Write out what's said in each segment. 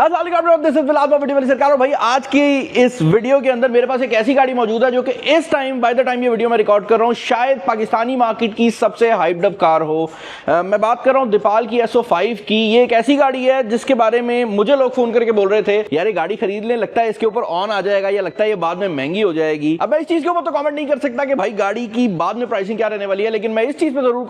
सरकार भाई, आज की इस वीडियो के अंदर मेरे पास एक ऐसी गाड़ी मौजूद है जो कि इस टाइम बाय द टाइम ये वीडियो मैं रिकॉर्ड कर रहा हूं शायद पाकिस्तानी मार्केट की सबसे हाइप्ड अप कार हो। मैं बात कर रहा हूं दीपाल की SO5 की। ये एक ऐसी गाड़ी है जिसके बारे में मुझे लोग फोन करके बोल रहे थे यार ये गाड़ी खरीद ले, लगता है इसके ऊपर ऑन आ जाएगा या लगता है ये बाद में महंगी हो जाएगी। अब मैं इस चीज के ऊपर तो कमेंट नहीं कर सकता कि भाई गाड़ी की बाद में प्राइसिंग क्या रहने वाली है, लेकिन मैं इस चीज पे जरूर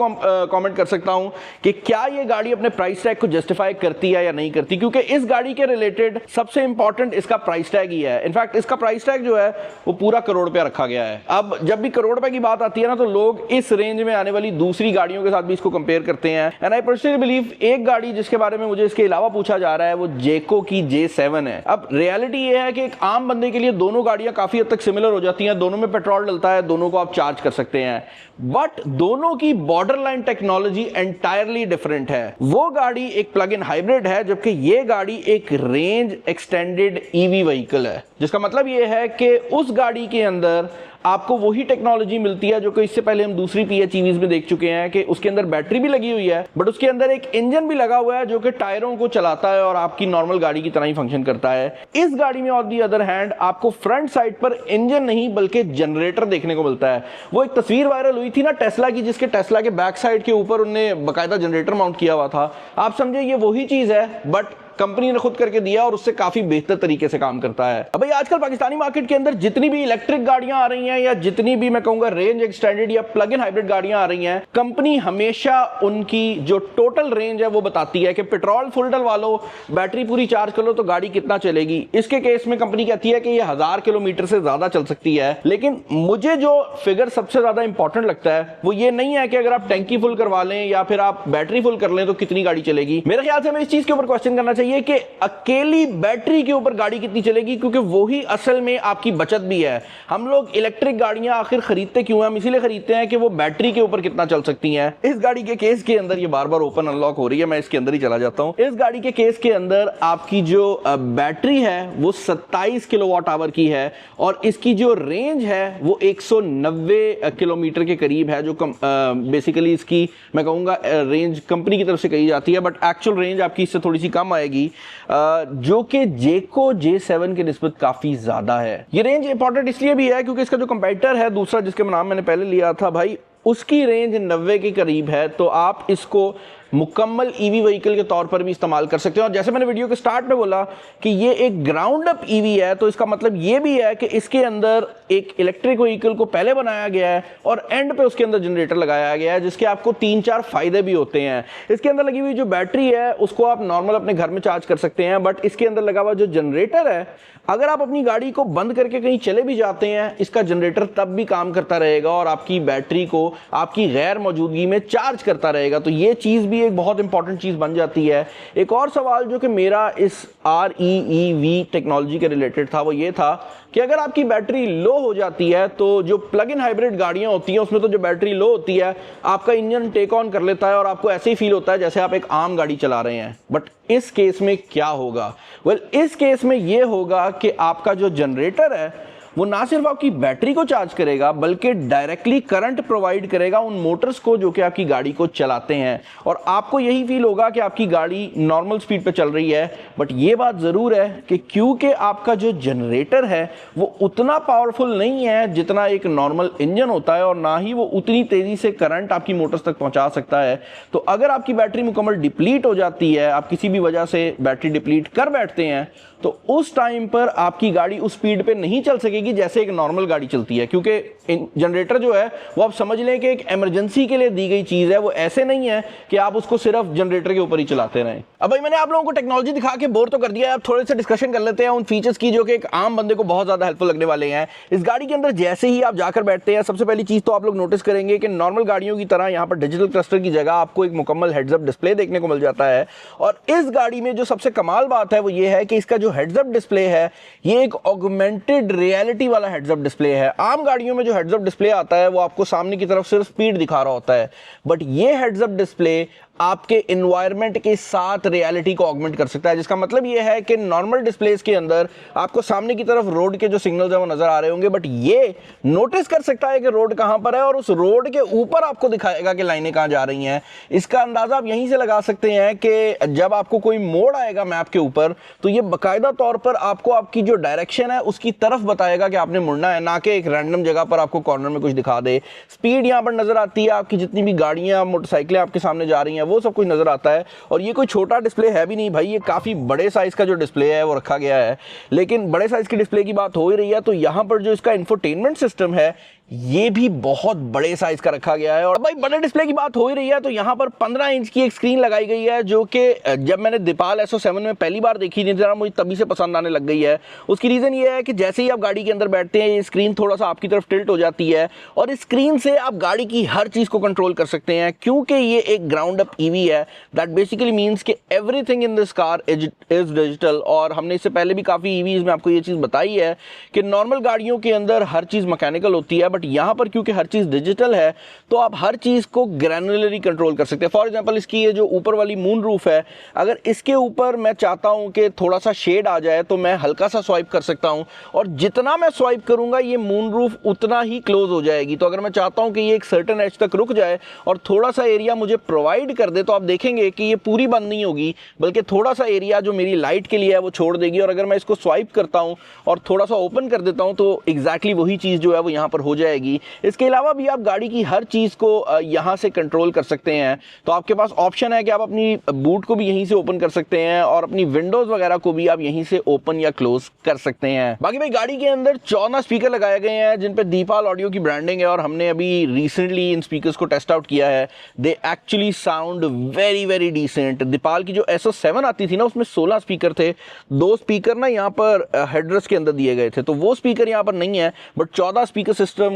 कमेंट कर सकता हूं कि क्या ये गाड़ी अपने प्राइस टैग को जस्टिफाई करती है या नहीं करती, क्योंकि इस गाड़ी के रिलेटेड सबसे इंपॉर्टेंट इसका प्राइस टैग ही है। इनफैक्ट इसका प्राइस टैग जो है वो पूरा करोड़ रुपया रखा गया है। अब जब भी करोड़ रुपए की बात आती है ना, तो लोग इस रेंज में आने वाली दूसरी गाड़ियों के साथ भी इसको कंपेयर करते हैं। एंड आई पर्सनली बिलीव एक गाड़ी जिसके बारे में मुझे इसके अलावा पूछा जा रहा है वो जेको की J7 है। अब रियलिटी ये है कि एक आम बंदे के लिए दोनों गाड़ियां काफी हद तक सिमिलर हो जाती हैं, दोनों में पेट्रोल डलता है, दोनों को आप चार्ज कर सकते हैं, बट दोनों की border line technology entirely different है। वो गाड़ी एक प्लग इन हाइब्रिड है, जबकि ये गाड़ी एक रेंज एक्सटेंडेड EV व्हीकल है, जिसका मतलब ये है कि उस गाड़ी के अंदर आपको वही टेक्नोलॉजी मिलती है जो कि इससे पहले हम दूसरी PHEVs में देख चुके हैं कि उसके अंदर बैटरी भी लगी हुई है, बट उसके अंदर एक इंजन भी लगा हुआ है जो कि टायरों को चलाता है और आपकी नॉर्मल गाड़ी की तरह ही फंक्शन करता है। इस गाड़ी में ऑन दी अदर हैंड आपको फ्रंट साइड पर इंजन नहीं बल्कि जनरेटर देखने को मिलता है। वो एक तस्वीर वायरल हुई थी ना टेस्ला की, जिसके टेस्ला के बैक साइड के ऊपर उन्होंने बाकायदा जनरेटर माउंट किया हुआ था। आप समझे ये वही चीज है, बट कंपनी ने खुद करके दिया और उससे काफी बेहतर तरीके से काम करता है। अब भाई आजकल पाकिस्तानी मार्केट के अंदर जितनी भी इलेक्ट्रिक गाड़ियां आ रही हैं या जितनी भी मैं कहूंगा रेंज एक्सटेंडेड या प्लग इन हाइब्रिड गाड़ियां आ रही हैं, कंपनी हमेशा उनकी जो टोटल रेंज है वो बताती है कि पेट्रोल फुल डलवा लो, बैटरी पूरी चार्ज कर लो तो गाड़ी कितना चलेगी। इसके केस में कंपनी कहती है कि ये 1000 किलोमीटर से ज्यादा चल सकती है, लेकिन मुझे जो फिगर सबसे ज्यादा इंपॉर्टेंट लगता है वो ये नहीं है कि अगर आप टैंकी फुल करवा लें या फिर आप बैटरी फुल कर लें तो कितनी गाड़ी चलेगी। मेरे ख्याल से हमें इस चीज के ऊपर क्वेश्चन करना चाहिए कि अकेली बैटरी के ऊपर गाड़ी कितनी चलेगी, क्योंकि वही असल में आपकी बचत भी है। हम लोग इलेक्ट्रिक गाड़ियां आखिर खरीदते क्यों हैं? हम इसीलिए खरीदते हैं कि वो बैटरी के ऊपर कितना चल सकती हैं। इस गाड़ी के केस के अंदर ये बार बार ओपन अनलॉक हो रही है, मैं इसके अंदर ही चला जाता हूं। इस गाड़ी के केस के अंदर आपकी जो बैटरी है वो 27 किलोवाट आवर की है और इसकी जो रेंज है वो 190 किलोमीटर के करीब है, जो बेसिकली इसकी मैं कहूंगा रेंज कंपनी की तरफ से कही जाती है, बट एक्चुअल रेंज आपकी इससे थोड़ी सी कम आएगी, जो कि जेको J7 की निस्बत काफी ज्यादा है। ये रेंज इंपॉर्टेंट इसलिए भी है क्योंकि इसका जो कंपेटिटर है दूसरा जिसके नाम मैंने पहले लिया था भाई, उसकी रेंज 90 के करीब है, तो आप इसको मुकम्मल EV व्हीकल के तौर पर भी इस्तेमाल कर सकते हैं। और जैसे मैंने वीडियो के स्टार्ट में बोला कि ये एक ग्राउंड अप EV है, तो इसका मतलब ये भी है कि इसके अंदर एक इलेक्ट्रिक व्हीकल को पहले बनाया गया है और एंड पे उसके अंदर जनरेटर लगाया गया है, जिसके आपको 3-4 फायदे भी होते हैं। इसके अंदर लगी हुई जो बैटरी है उसको आप नॉर्मल अपने घर में चार्ज कर सकते हैं, बट इसके अंदर लगा हुआ जो जनरेटर है, अगर आप अपनी गाड़ी को बंद करके कहीं चले भी जाते हैं, इसका जनरेटर तब भी काम करता रहेगा और आपकी बैटरी को आपकी गैर मौजूदगी में चार्ज करता रहेगा। तो ये चीज भी एक बहुत इंपॉर्टेंट चीज बन जाती है। एक और सवाल जो कि मेरा इस REEV टेक्नोलॉजी के रिलेटेड था वो ये था कि अगर आपकी बैटरी लो हो जाती है, तो जो प्लग इन हाइब्रिड गाड़ियां होती हैं उसमें तो जो बैटरी लो होती है आपका इंजन टेक ऑन कर लेता है और आपको ऐसे ही फील होता है जैसे आप एक आम गाड़ी चला रहे हैं। बट इस केस में क्या होगा? इस केस में यह होगा कि आपका जो जनरेटर है वो ना सिर्फ आपकी बैटरी को चार्ज करेगा बल्कि डायरेक्टली करंट प्रोवाइड करेगा उन मोटर्स को जो कि आपकी गाड़ी को चलाते हैं, और आपको यही फील होगा कि आपकी गाड़ी नॉर्मल स्पीड पे चल रही है। बट ये बात जरूर है कि क्योंकि आपका जो जनरेटर है वो उतना पावरफुल नहीं है जितना एक नॉर्मल इंजन होता है, और ना ही वो उतनी तेजी से करंट आपकी मोटर्स तक पहुंचा सकता है। तो अगर आपकी बैटरी मुकम्मल डिप्लीट हो जाती है, आप किसी भी वजह से बैटरी डिप्लीट कर बैठते हैं, तो उस टाइम पर आपकी गाड़ी उस स्पीड पे नहीं चल सकेगी जैसे एक नॉर्मल गाड़ी चलती है, क्योंकि जनरेटर जो है वो आप समझ लें कि एक इमरजेंसी के लिए दी गई चीज है। वो ऐसे नहीं है कि आप उसको सिर्फ जनरेटर के ऊपर ही चलाते रहें। अब भाई मैंने आप लोगों को टेक्नोलॉजी दिखा के बोर तो कर दिया है, अब थोड़े से डिस्कशन कर लेते हैं उन फीचर्स की जो कि एक आम बंदे को बहुत ज्यादा हेल्पफुल लगने वाले हैं। इस गाड़ी के अंदर जैसे ही आप जाकर बैठते हैं, सबसे पहली चीज तो आप लोग नोटिस करेंगे कि नॉर्मल गाड़ियों की तरह यहाँ पर डिजिटल क्लस्टर की जगह आपको एक मुकम्मल हेड्स अप डिस्प्ले देखने को मिल जाता है। और इस गाड़ी में जो सबसे कमाल बात है वो ये है कि इसका जो हेड्स अप डिस्प्ले है ये एक ऑगमेंटेड रियलिटी वाला हेड्स अप डिस्प्ले है। आम गाड़ियों में जो हेड्स अप डिस्प्ले आता है वो आपको सामने की तरफ सिर्फ स्पीड दिखा रहा होता है, बट ये हेड्स अप डिस्प्ले आपके इन्वायरमेंट के साथ रियलिटी को ऑगमेंट कर सकता है, जिसका मतलब ये है कि नॉर्मल डिस्प्लेस के अंदर आपको सामने की तरफ रोड के जो सिग्नल्स हैं वो नजर आ रहे होंगे, बट ये नोटिस कर सकता है कि रोड कहां पर है और उस रोड के ऊपर आपको दिखाएगा कि लाइनें कहां जा रही हैं। इसका अंदाजा आप यहीं से लगा सकते हैं कि जब आपको कोई मोड़ आएगा मैप के ऊपर तो ये बाकायदा तौर पर आपको आपकी जो डायरेक्शन है उसकी तरफ बताएगा कि आपने मुड़ना है, ना कि एक रैंडम जगह पर आपको कॉर्नर में कुछ दिखा दे। स्पीड यहां पर नजर आती है, आपकी जितनी भी गाड़ियां मोटरसाइकिलें आपके सामने जा रही हैं वो सब कुछ नजर आता है। और ये कोई छोटा डिस्प्ले है भी नहीं भाई, ये काफी बड़े साइज का जो डिस्प्ले है वो रखा गया है। लेकिन बड़े साइज की डिस्प्ले की बात हो ही रही है तो यहां पर जो इसका इंफोटेनमेंट सिस्टम है ये भी बहुत बड़े साइज का रखा गया है। और भाई बड़े डिस्प्ले की बात हो ही रही है तो यहां पर 15 इंच की एक स्क्रीन लगाई गई है, जो कि जब मैंने दीपाल SO7 में पहली बार देखी थी जरा मुझे तभी से पसंद आने लग गई है। उसकी रीजन ये है कि जैसे ही आप गाड़ी के अंदर बैठते हैं ये स्क्रीन थोड़ा सा आपकी तरफ टिल्ट हो जाती है और इस स्क्रीन से आप गाड़ी की हर चीज को कंट्रोल कर सकते हैं, क्योंकि ये एक ग्राउंड अप ईवी है। दैट बेसिकली मीन्स कि everything in this car is digital. और हमने इससे पहले भी काफी ईवीज में आपको ये चीज बताई है कि नॉर्मल गाड़ियों के अंदर हर चीज मैकेनिकल होती है, बट यहां पर क्योंकि हर चीज डिजिटल है तो आप हर चीज को ग्रैनुलरली कंट्रोल कर सकते हैं। फॉर एग्जांपल इसकी ये जो ऊपर वाली मून रूफ है, अगर इसके ऊपर मैं चाहता हूं कि थोड़ा सा शेड आ जाए तो मैं हल्का सा स्वाइप कर सकता हूं और जितना मैं स्वाइप करूंगा ये मून रूफ उतना ही क्लोज हो जाएगी। तो अगर मैं चाहता हूं कि ये एक सर्टेन एज तक रुक जाए और थोड़ा सा एरिया मुझे प्रोवाइड कर दे तो आप देखेंगे कि ये पूरी बंद नहीं होगी, बल्कि थोड़ा सा एरिया जो मेरी लाइट के लिए है वो छोड़ देगी। और अगर मैं इसको स्वाइप करता हूं और थोड़ा सा ओपन कर देता हूं तो एग्जैक्टली वही चीज जो है वो यहां पर हो जाएगी। इसके अलावा भी आप गाड़ी की हर चीज को यहां से कंट्रोल कर सकते हैं। तो आपके पास ऑप्शन है कि आप अपनी बूट को भी यहीं से ओपन कर सकते हैं और अपनी विंडोज वगैरह को भी आप यहीं से ओपन या क्लोज कर सकते हैं। बाकी भाई गाड़ी के अंदर 14 स्पीकर लगाए गए हैं जिन पे दीपाल ऑडियो की ब्रांडिंग है और हमने अभी रिसेंटली इन स्पीकर्स को टेस्ट आउट किया है। They actually sound very very decent. दीपाल की जो SO7 आती थी ना उसमें 16 स्पीकर थे, 2 स्पीकर ना यहाँ पर हेडरेस्ट के अंदर दिए गए थे, तो वो स्पीकर यहाँ पर नहीं है, बट 14 स्पीकर सिस्टम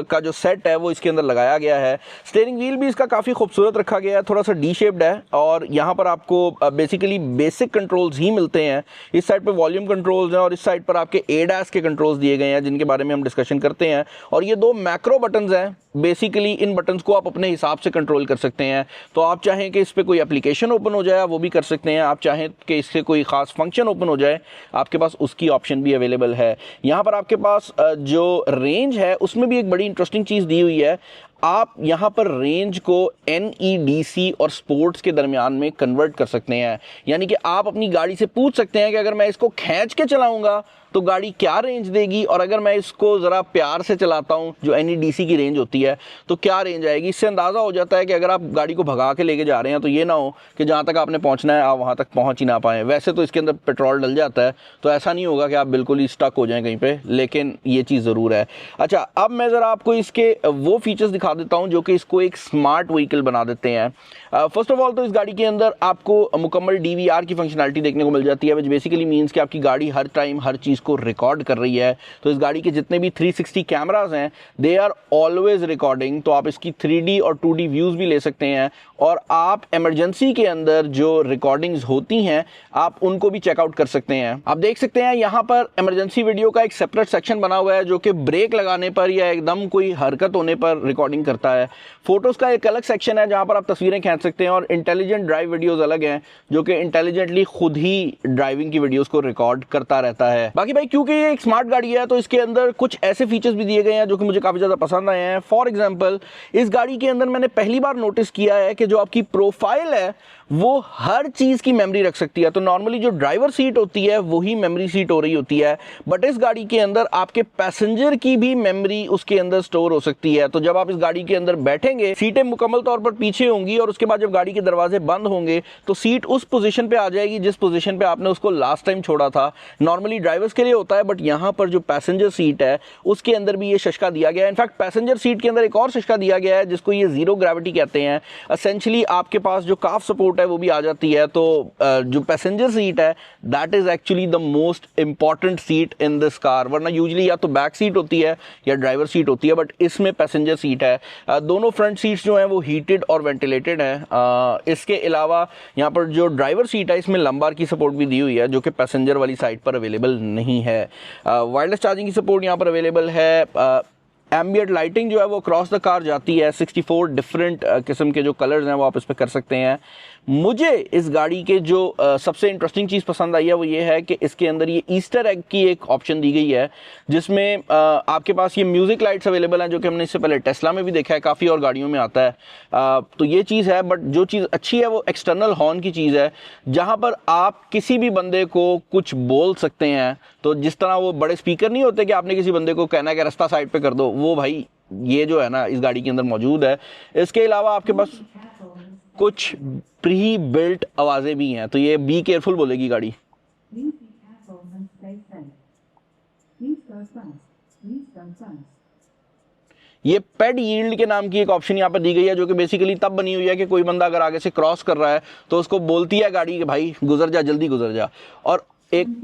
का जो सेट है वो इसके अंदर लगाया गया है। स्टीयरिंग व्हील भी इसका काफी खूबसूरत रखा गया है, थोड़ा सा डी शेप्ड है और यहाँ पर आपको बेसिकली बेसिक कंट्रोल्स ही मिलते हैं। इस साइड पे वॉल्यूम कंट्रोल्स हैं और इस साइड पर आपके ADAS के कंट्रोल्स दिए गए हैं जिनके बारे में हम डिस्कशन करते हैं। और ये 2 मैक्रो बटन्स हैं, बेसिकली इन बटन्स को आप अपने हिसाब से कंट्रोल कर सकते हैं। तो आप चाहें कि इस पर कोई एप्लीकेशन ओपन हो जाए वो भी कर सकते हैं, आप चाहें कि इससे कोई खास फंक्शन ओपन हो जाए आपके पास उसकी ऑप्शन भी अवेलेबल है। यहाँ पर आपके पास जो रेंज है उसमें भी एक बड़ी इंटरेस्टिंग चीज़ दी हुई है। आप यहाँ पर रेंज को NEDC और स्पोर्ट्स के दरमियान में कन्वर्ट कर सकते हैं, यानी कि आप अपनी गाड़ी से पूछ सकते हैं कि अगर मैं इसको खींच के चलाऊंगा तो गाड़ी क्या रेंज देगी और अगर मैं इसको ज़रा प्यार से चलाता हूँ जो NEDC की रेंज होती है तो क्या रेंज आएगी। इससे अंदाज़ा हो जाता है कि अगर आप गाड़ी को भगा के लेके जा रहे हैं तो ये ना हो कि जहाँ तक आपने पहुँचना है आप वहाँ तक पहुँच ही ना पाएँ। वैसे तो इसके अंदर पेट्रोल डल जाता है तो ऐसा नहीं होगा कि आप बिल्कुल ही स्टक हो जाएँ कहीं पर, लेकिन ये चीज़ ज़रूर है। अच्छा, अब मैं ज़रा आपको इसके वो फीचर्स दिखा देता हूं जो कि इसको एक स्मार्ट व्हीकल बना देते हैं। फर्स्ट ऑफ ऑल तो इस गाड़ी के अंदर आपको मुकम्मल DVR की फंक्शनैलिटी देखने को मिल जाती है, विच बेसिकली मीन्स कि आपकी गाड़ी हर टाइम हर चीज़ को रिकॉर्ड कर रही है। तो इस गाड़ी के जितने भी 360 कैमराज हैं दे आर ऑलवेज रिकॉर्डिंग। तो आप इसकी 3D और 2D व्यूज़ भी ले सकते हैं और आप इमरजेंसी के अंदर जो रिकॉर्डिंग्स होती हैं आप उनको भी चेकआउट कर सकते हैं। आप देख सकते हैं यहाँ पर इमरजेंसी वीडियो का एक सेपरेट सेक्शन बना हुआ है जो कि ब्रेक लगाने पर या एकदम कोई हरकत होने पर रिकॉर्डिंग करता है। फोटोज का एक अलग सेक्शन है जहां पर आप तस्वीरें खींच सकते हैं और इंटेलिजेंट ड्राइव वीडियोस अलग हैं जो कि इंटेलिजेंटली खुद ही ड्राइविंग की वीडियोस को रिकॉर्ड करता रहता है। बाकी भाई क्योंकि ये एक स्मार्ट गाड़ी है तो इसके अंदर कुछ ऐसे फीचर्स भी दिए गए हैं जो कि मुझे काफी ज्यादा पसंद आए हैं। फॉर एग्जाम्पल इस गाड़ी के अंदर मैंने पहली बार नोटिस किया है कि जो आपकी प्रोफाइल है वो हर चीज की मेमोरी रख सकती है। तो नॉर्मली जो ड्राइवर सीट होती है वही मेमोरी सीट हो रही होती है, बट इस गाड़ी के अंदर आपके पैसेंजर की भी मेमोरी उसके अंदर स्टोर हो सकती है। तो जब आप इस गाड़ी के अंदर बैठेंगे सीटें मुकम्मल तौर पर पीछे होंगी और उसके बाद जब गाड़ी के दरवाजे बंद होंगे तो सीट उस पोजीशन पे आ जाएगी जिस पोजीशन पे आपने उसको लास्ट टाइम छोड़ा था। नॉर्मली ड्राइवर्स के लिए होता है, बट यहाँ पर जो पैसेंजर सीट है उसके अंदर भी ये शशका दिया गया है। इनफैक्ट पैसेंजर सीट के अंदर एक और शशका दिया गया है जिसको ये जीरो ग्रेविटी कहते हैं। एसेंशियली आपके पास जो काफ सपोर्ट है वो भी आ जाती है। तो जो पैसेंजर सीट है that is actually the most important seat in this car, वरना यूजुअली या तो बैक सीट होती है या ड्राइवर सीट होती है, बट इसमें पैसेंजर सीट है। दोनों फ्रंट सीट्स जो हैं वो हीटेड और वेंटिलेटेड हैं। इसके अलावा यहाँ पर जो ड्राइवर सीट है इसमें लंबार की सपोर्ट भी दी हुई है जो कि पैसेंजर वाली साइड पर अवेलेबल नहीं है। वायरलेस चार्जिंग की सपोर्ट यहाँ पर अवेलेबल है। एम्बिएंट लाइटिंग जो है वो क्रॉस द कार जाती है। 64 डिफरेंट किस्म के जो कलर्स हैं वो आप इस पर कर सकते हैं। मुझे इस गाड़ी के जो सबसे इंटरेस्टिंग चीज़ पसंद आई है वो ये है कि इसके अंदर ये ईस्टर एग की एक ऑप्शन दी गई है, जिसमें आपके पास ये म्यूज़िक लाइट्स अवेलेबल हैं, जो कि हमने इससे पहले टेस्ला में भी देखा है, काफ़ी और गाड़ियों में आता है। तो ये चीज़ है, बट जो चीज़ अच्छी है वो एक्सटर्नल हॉर्न की चीज़ है, जहाँ पर आप किसी भी बंदे को कुछ बोल सकते हैं। तो जिस तरह वो बड़े स्पीकर नहीं होते कि आपने किसी बंदे को कहना है कि रास्ता साइड पे कर दो, वो भाई ये जो है ना इस गाड़ी के अंदर मौजूद है। इसके अलावा आपके पास कुछ प्री बिल्ट आवाज़ें भी हैं, तो ये बी केयरफुल बोलेगी गाड़ी। ये पेड यील्ड के नाम की एक ऑप्शन यहाँ पर दी गई है, जो कि बेसिकली तब बनी हुई है कि कोई बंदा अगर आगे से क्रॉस कर रहा है तो उसको बोलती है गाड़ी कि भाई गुजर जा, जल्दी गुजर जा। और एक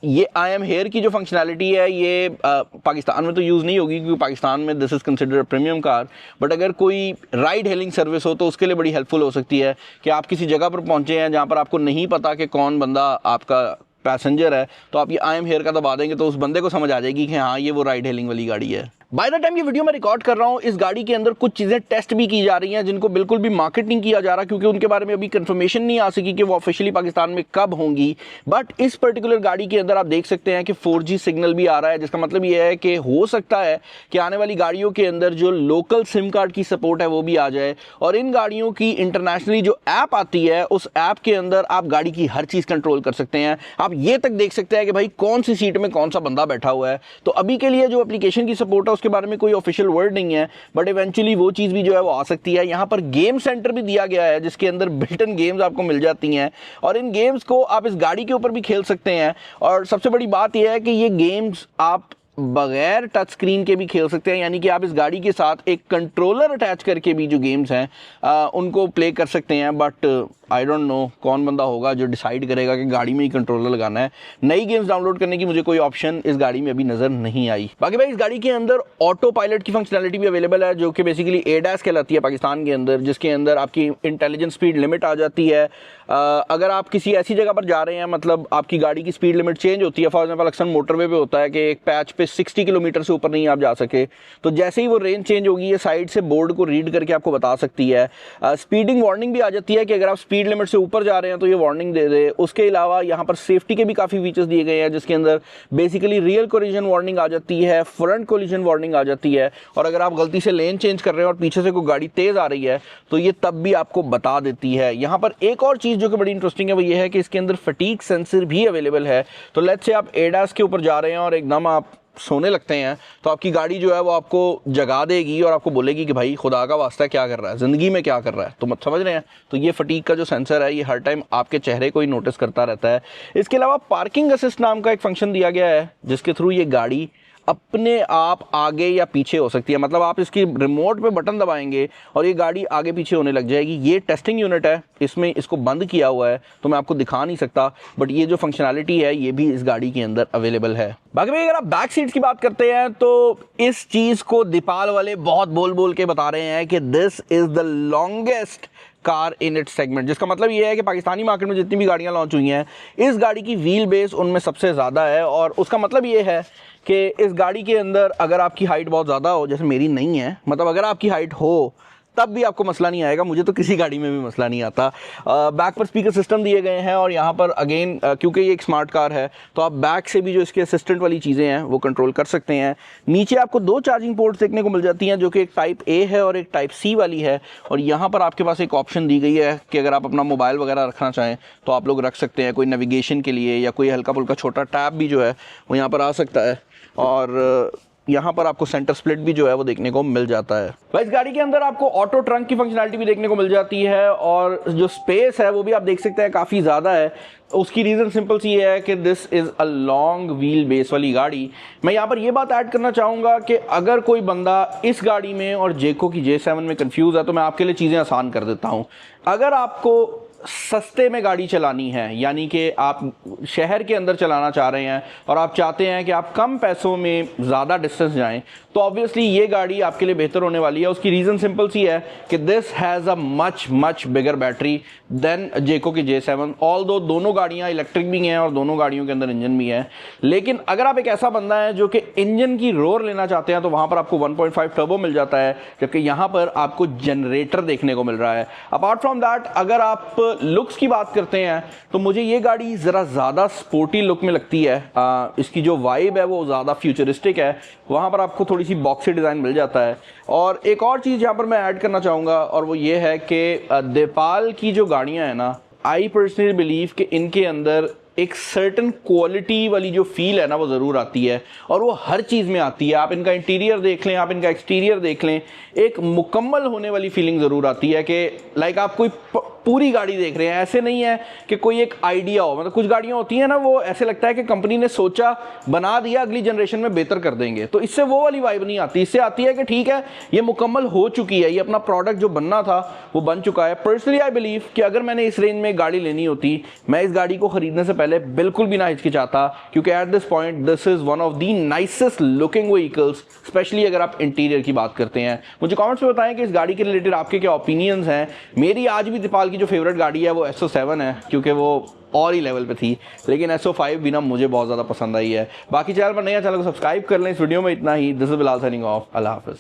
ये आई एम हेयर की जो फंक्शनैलिटी है ये पाकिस्तान में तो यूज़ नहीं होगी, क्योंकि पाकिस्तान में this is considered premium car, but अगर कोई राइड हेलिंग सर्विस हो तो उसके लिए बड़ी हेल्पफुल हो सकती है कि आप किसी जगह पर पहुंचे हैं जहां पर आपको नहीं पता कि कौन बंदा आपका पैसेंजर है, तो आप ये आई एम हेयर का दबा देंगे तो उस बंदे को समझ आ जाएगी कि हाँ ये वो राइड हेलिंग वाली गाड़ी है। बाय द टाइम ये वीडियो मैं रिकॉर्ड कर रहा हूँ, इस गाड़ी के अंदर कुछ चीज़ें टेस्ट भी की जा रही हैं जिनको बिल्कुल भी मार्केट नहीं किया जा रहा, क्योंकि उनके बारे में अभी कंफर्मेशन नहीं आ सकी कि वो ऑफिशियली पाकिस्तान में कब होंगी। बट इस पर्टिकुलर गाड़ी के अंदर आप देख सकते हैं कि 4G सिग्नल भी आ रहा है, जिसका मतलब ये है कि हो सकता है कि आने वाली गाड़ियों के अंदर जो लोकल सिम कार्ड की सपोर्ट है वो भी आ जाए। और इन गाड़ियों की इंटरनेशनली जो ऐप आती है उस ऐप के अंदर आप गाड़ी की हर चीज़ कंट्रोल कर सकते हैं। आप ये तक देख सकते हैं कि भाई कौन सी सीट में कौन सा बंदा बैठा हुआ है। तो अभी के लिए जो एप्लीकेशन की सपोर्ट है उसके बारे में कोई ऑफिशियल वर्ड नहीं है, बट इवेंचुअली वो चीज़ भी जो है वो आ सकती है। यहाँ पर गेम सेंटर भी दिया गया है जिसके अंदर बिल्ट इन गेम्स आपको मिल जाती हैं, और इन गेम्स को आप इस गाड़ी के ऊपर भी खेल सकते हैं। और सबसे बड़ी बात यह है कि ये गेम्स आप बगैर टच स्क्रीन के भी खेल सकते हैं, यानी कि आप इस गाड़ी के साथ एक कंट्रोलर अटैच करके भी जो गेम्स हैं उनको प्ले कर सकते हैं। बट आई डोंट नो कौन बंदा होगा जो डिसाइड करेगा कि गाड़ी में ही कंट्रोलर लगाना है। नई गेम्स डाउनलोड करने की मुझे कोई ऑप्शन इस गाड़ी में अभी नज़र नहीं आई। बाकी भाई इस गाड़ी के अंदर ऑटो पायलट की फंक्शनैलिटी भी अवेलेबल है, जो कि बेसिकली ADAS कहलाती है पाकिस्तान के अंदर, जिसके अंदर आपकी इंटेलिजेंस स्पीड लिमिट आ जाती है। अगर आप किसी ऐसी जगह पर जा रहे हैं, मतलब आपकी गाड़ी की स्पीड लिमिट चेंज होती है, फॉर एग्जाम्पल अक्सर मोटरवे पे होता है कि एक पैच पे 60 किलोमीटर से ऊपर नहीं आप जा सके, तो जैसे ही वो रेंज चेंज होगी ये साइड से बोर्ड को रीड करके आपको बता सकती है। स्पीडिंग वार्निंग भी आ जाती है कि अगर आप स्पीड लिमिट से ऊपर जा रहे हैं तो ये वार्निंग दे दे। उसके अलावा यहाँ पर सेफ्टी के भी काफ़ी फीचर्स दिए गए हैं, जिसके अंदर बेसिकली रियल कोलिजन वार्निंग आ जाती है, फ्रंट कोलिजन वार्निंग आ जाती है, और अगर आप गलती से लेन चेंज कर रहे हैं और पीछे से कोई गाड़ी तेज़ आ रही है तो ये तब भी आपको बता देती है। यहाँ पर एक और चीज़ जो कि बड़ी इंटरेस्टिंग है वो ये है कि इसके अंदर फटीग सेंसर भी अवेलेबल है। तो लेट्स से आप ADAS के ऊपर जा रहे हैं और एकदम आप सोने लगते हैं तो आपकी गाड़ी जो है वो आपको जगा देगी और आपको बोलेगी कि भाई खुदा का वास्ता क्या कर रहा है, ज़िंदगी में क्या कर रहा है, तो मत समझ रहे हैं। तो ये फटीग का जो सेंसर है ये हर टाइम आपके चेहरे को ही नोटिस करता रहता है। इसके अलावा पार्किंग असिस्ट नाम का एक फंक्शन दिया गया है, जिसके थ्रू ये गाड़ी अपने आप आगे या पीछे हो सकती है। मतलब आप इसकी रिमोट पे बटन दबाएंगे और ये गाड़ी आगे पीछे होने लग जाएगी। ये टेस्टिंग यूनिट है, इसमें इसको बंद किया हुआ है तो मैं आपको दिखा नहीं सकता, बट ये जो फंक्शनैलिटी है ये भी इस गाड़ी के अंदर अवेलेबल है। बाकी भाई अगर आप बैक सीट्स की बात करते हैं तो इस चीज़ को दीपाल वाले बहुत बोल बोल के बता रहे हैं कि this is the longest car in it segment, जिसका मतलब ये है कि पाकिस्तानी मार्केट में जितनी भी गाड़ियाँ लॉन्च हुई हैं इस गाड़ी की व्हील बेस उनमें सबसे ज़्यादा है। और उसका मतलब ये है कि इस गाड़ी के अंदर अगर आपकी हाइट बहुत ज़्यादा हो, जैसे मेरी नहीं है, मतलब अगर आपकी हाइट हो तब भी आपको मसला नहीं आएगा। मुझे तो किसी गाड़ी में भी मसला नहीं आता। बैक पर स्पीकर सिस्टम दिए गए हैं, और यहाँ पर अगेन क्योंकि ये एक स्मार्ट कार है तो आप बैक से भी जो इसके असिस्टेंट वाली चीज़ें हैं वो कंट्रोल कर सकते हैं। नीचे आपको 2 चार्जिंग पोर्ट्स देखने को मिल जाती हैं, जो कि एक टाइप A है और एक टाइप C वाली है। और यहाँ पर आपके पास एक ऑप्शन दी गई है कि अगर आप अपना मोबाइल वगैरह रखना चाहें तो आप लोग रख सकते हैं, कोई नेविगेशन के लिए या कोई हल्का फुल्का छोटा टैब भी जो है वो यहाँ पर आ सकता है। और यहाँ पर आपको सेंटर स्प्लिट भी जो है वो देखने को मिल जाता है। भाई इस गाड़ी के अंदर आपको ऑटो ट्रंक की फंक्शनैलिटी भी देखने को मिल जाती है, और जो स्पेस है वो भी आप देख सकते हैं काफ़ी ज़्यादा है। उसकी रीज़न सिंपल सी है कि this is a long wheel base वाली गाड़ी। मैं यहाँ पर ये बात ऐड करना चाहूँगा कि अगर कोई बंदा इस गाड़ी में और जेको की J7 में कंफ्यूज है तो मैं आपके लिए चीज़ें आसान कर देता हूँ। अगर आपको सस्ते में गाड़ी चलानी है, यानी कि आप शहर के अंदर चलाना चाह रहे हैं और आप चाहते हैं कि आप कम पैसों में ज़्यादा डिस्टेंस जाएं, तो ऑब्वियसली ये गाड़ी आपके लिए बेहतर होने वाली है। उसकी रीज़न सिंपल सी है कि this has a much bigger battery than जेको की J7। ऑल्दो दोनों गाड़ियाँ इलेक्ट्रिक भी हैं और दोनों गाड़ियों के अंदर इंजन भी है, लेकिन अगर आप एक ऐसा बंदा है जो कि इंजन की रोर लेना चाहते हैं तो वहाँ पर आपको 1.5 टर्बो मिल जाता है, जबकि यहाँ पर आपको जनरेटर देखने को मिल रहा है। अपार्ट फ्रॉम दैट, अगर आप लुक्स की बात करते हैं तो मुझे ये गाड़ी ज़रा ज़्यादा स्पोर्टी लुक में लगती है। इसकी जो वाइब है वो ज़्यादा फ्यूचरिस्टिक है, वहाँ पर आपको थोड़ी सी बॉक्सी डिज़ाइन मिल जाता है। और एक और चीज़ यहाँ पर मैं ऐड करना चाहूँगा और वो ये है कि देपाल की जो गाड़ियाँ हैं ना, आई पर्सनली बिलीव कि इनके अंदर एक सर्टन क्वालिटी वाली जो फील है ना वो ज़रूर आती है, और वो हर चीज़ में आती है। आप इनका इंटीरियर देख लें, आप इनका एक्सटीरियर देख लें, एक मुकम्मल होने वाली फीलिंग ज़रूर आती है कि लाइक आप कोई पूरी गाड़ी देख रहे हैं। ऐसे नहीं है कि कोई एक आइडिया हो, मतलब कुछ गाड़ियाँ होती हैं ना वो ऐसे लगता है कि कंपनी ने सोचा, बना दिया, अगली जनरेशन में बेहतर कर देंगे, तो इससे वो वाली वाइब नहीं आती। इससे आती है कि ठीक है ये मुकम्मल हो चुकी है, ये अपना प्रोडक्ट जो बनना था वो बन चुका है। पर्सनली आई बिलीव कि अगर मैंने इस रेंज में गाड़ी लेनी होती, मैं इस गाड़ी को खरीदने से पहले बिल्कुल भी ना हिचकिचाता, क्योंकि at this point this is one of the nicest looking vehicles, specially अगर आप इंटीरियर की बात करते हैं। मुझे कमेंट्स में बताएं कि इस गाड़ी के रिलेटेड आपके क्या ओपिनियंस हैं। मेरी आज भी दीपाल की जो फेवरेट गाड़ी है वो SO7 है, क्योंकि वो और ही लेवल पे थी, लेकिन SO5 भी ना मुझे बहुत ज़्यादा पसंद आई है। बाकी चैनल पर नया, चैनल को सब्सक्राइब कर लें। इस वीडियो में इतना ही। This is Bilal signing off. अल्लाह हाफिज़।